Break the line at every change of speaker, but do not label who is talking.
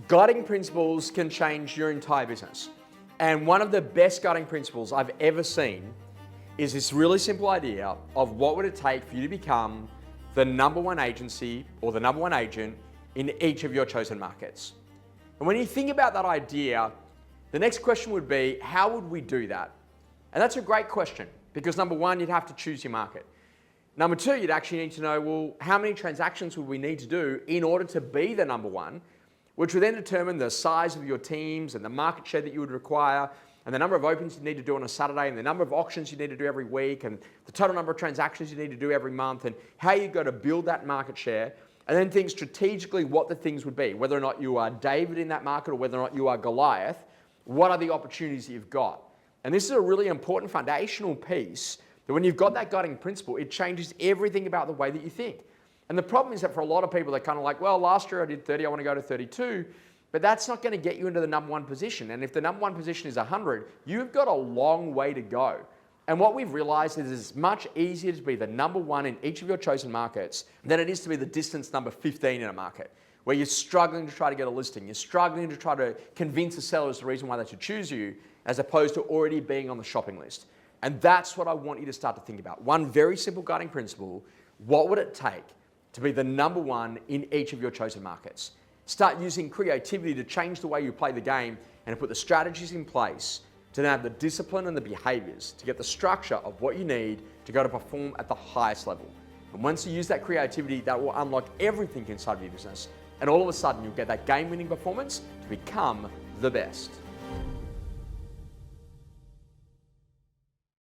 Guiding principles can change your entire business. And one of the best guiding principles I've ever seen is this really simple idea of what would it take for you to become the number one agency or the number one agent in each of your chosen markets. And when you think about that idea, the next question would be, how would we do that? And that's a great question because number one, you'd have to choose your market. Number two, you'd actually need to know, well, how many transactions would we need to do in order to be the number one, which would then determine the size of your teams and the market share that you would require and the number of opens you need to do on a Saturday and the number of auctions you need to do every week and the total number of transactions you need to do every month and how you go to build that market share and then think strategically what the things would be, whether or not you are David in that market or whether or not you are Goliath, what are the opportunities that you've got? And this is a really important foundational piece that when you've got that guiding principle, it changes everything about the way that you think. And the problem is that for a lot of people, they're kind of like, well, last year I did 30, I want to go to 32, but that's not going to get you into the number one position. And if the number one position is 100, you've got a long way to go. And what we've realized is it's much easier to be the number one in each of your chosen markets than it is to be the distance number 15 in a market, where you're struggling to try to get a listing. You're struggling to try to convince a seller is the reason why they should choose you, as opposed to already being on the shopping list. And that's what I want you to start to think about. One very simple guiding principle: what would it take to be the number one in each of your chosen markets? Start using creativity to change the way you play the game and to put the strategies in place to then have the discipline and the behaviors to get the structure of what you need to go to perform at the highest level. And once you use that creativity, that will unlock everything inside of your business. And all of a sudden, you'll get that game-winning performance to become the best.